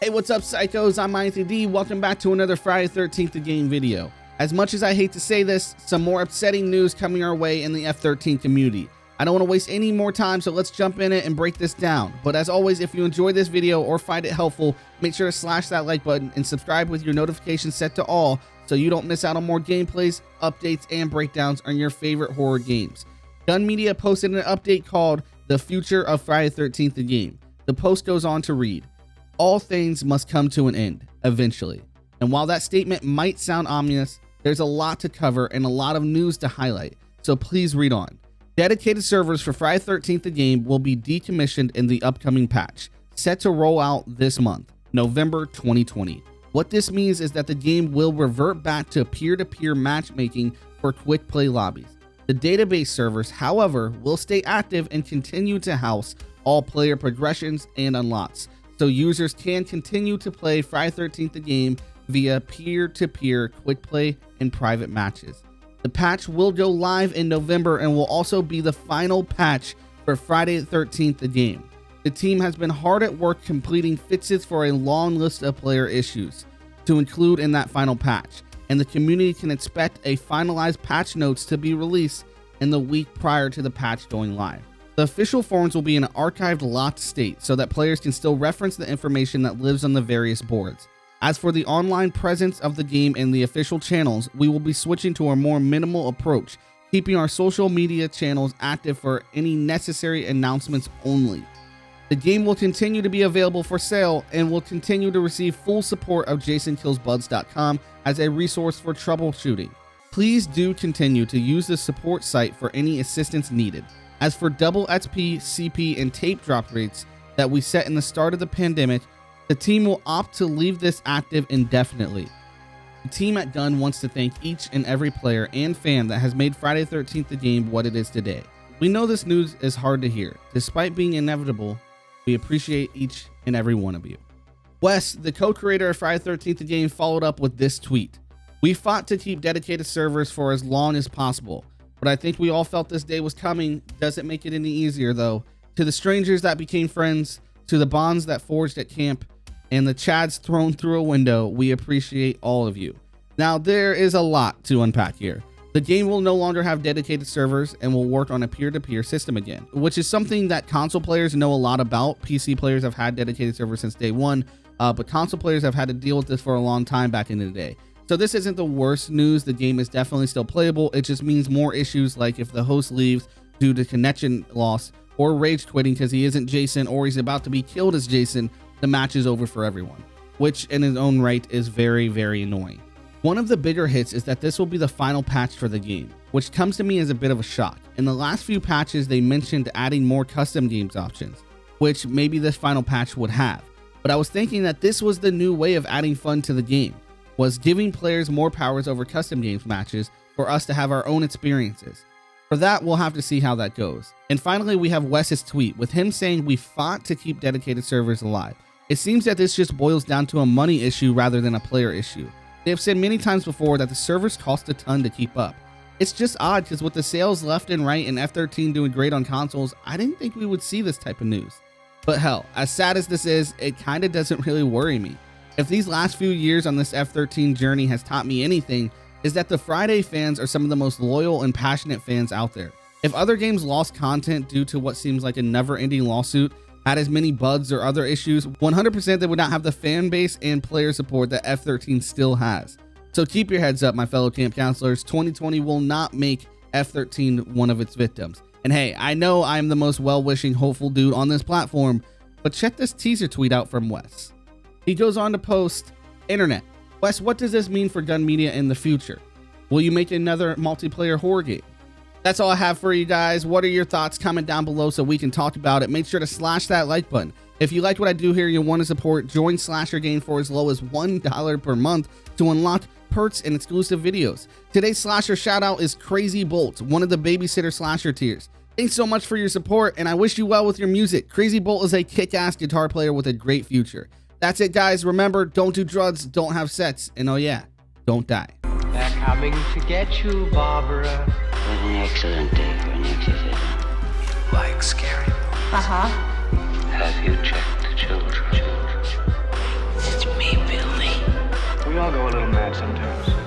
Hey, what's up, psychos? I'm IAnthonyD. Welcome back to another Friday 13th the game video. As much as I hate to say this, some more upsetting news coming our way in the F13 community. I don't want to waste any more time, so let's jump in it and break this down. But as always, if you enjoyed this video or find it helpful, make sure to slash that like button and subscribe with your notifications set to all so you don't miss out on more gameplays, updates, and breakdowns on your favorite horror games. Gun Media posted an update called The Future of Friday 13th the Game. The post goes on to read, "All things must come to an end, eventually." And while that statement might sound ominous, there's a lot to cover and a lot of news to highlight, so please read on. Dedicated servers for Friday 13th the Game will be decommissioned in the upcoming patch, set to roll out this month, November 2020. What this means is that the game will revert back to peer-to-peer matchmaking for quick play lobbies. The database servers, however, will stay active and continue to house all player progressions and unlocks, so users can continue to play Friday 13th the Game via peer-to-peer quick play and private matches. The patch will go live in November and will also be the final patch for Friday the 13th the Game. The team has been hard at work completing fixes for a long list of player issues to include in that final patch, and the community can expect a finalized patch notes to be released in the week prior to the patch going live. The official forums will be in an archived locked state so that players can still reference the information that lives on the various boards. As for the online presence of the game and the official channels, we will be switching to a more minimal approach, keeping our social media channels active for any necessary announcements only. The game will continue to be available for sale and will continue to receive full support of JasonKillsBuds.com as a resource for troubleshooting. Please do continue to use the support site for any assistance needed. As for double XP, CP, and tape drop rates that we set in the start of the pandemic, the team will opt to leave this active indefinitely. The team at Gun wants to thank each and every player and fan that has made Friday the 13th the Game what it is today. We know this news is hard to hear. Despite being inevitable, we appreciate each and every one of you. Wes, the co-creator of Friday the 13th the Game, followed up with this tweet. "We fought to keep dedicated servers for as long as possible, but I think we all felt this day was coming. Doesn't make it any easier though. To the strangers that became friends, to the bonds that forged at camp, and the chads thrown through a window, we appreciate all of you." Now, there is a lot to unpack here. The game will no longer have dedicated servers and will work on a peer-to-peer system again, which is something that console players know a lot about. PC players have had dedicated servers since day one, but console players have had to deal with this for a long time back in the day. So this isn't the worst news. The game is definitely still playable. It just means more issues like if the host leaves due to connection loss or rage quitting because he isn't Jason or he's about to be killed as Jason, the match is over for everyone, which in its own right is very, very annoying. One of the bigger hits is that this will be the final patch for the game, which comes to me as a bit of a shock. In the last few patches, they mentioned adding more custom games options, which maybe this final patch would have. But I was thinking that this was the new way of adding fun to the game, was giving players more powers over custom games matches for us to have our own experiences. For that, we'll have to see how that goes. And finally, we have Wes's tweet with him saying we fought to keep dedicated servers alive. It seems that this just boils down to a money issue rather than a player issue. They have said many times before that the servers cost a ton to keep up. It's just odd because with the sales left and right and F13 doing great on consoles, I didn't think we would see this type of news. But hell, as sad as this is, it kinda doesn't really worry me. If these last few years on this F13 journey has taught me anything, is that the Friday fans are some of the most loyal and passionate fans out there. If other games lost content due to what seems like a never-ending lawsuit, had as many bugs or other issues, 100% they would not have the fan base and player support that F13 still has. So keep your heads up, my fellow camp counselors. 2020 will not make F13 one of its victims. And hey, I know I'm the most well-wishing, hopeful dude on this platform, but check this teaser tweet out from Wes. He goes on to post, "Internet. Wes, what does this mean for Gun Media in the future? Will you make another multiplayer horror game?" That's all I have for you guys. What are your thoughts? Comment down below so we can talk about it. Make sure to slash that like button. If you like what I do here, you want to support, join Slasher Game for as low as $1 per month to unlock perks and exclusive videos. Today's Slasher shout out is Crazy Bolt, one of the babysitter Slasher tiers. Thanks so much for your support, and I wish you well with your music. Crazy Bolt is a kick-ass guitar player with a great future. That's it, guys. Remember, don't do drugs, don't have sex, and oh yeah, don't die. They're coming to get you, Barbara. What an excellent day for an exorcism. You like scary movies? Have you checked the children? sometimes.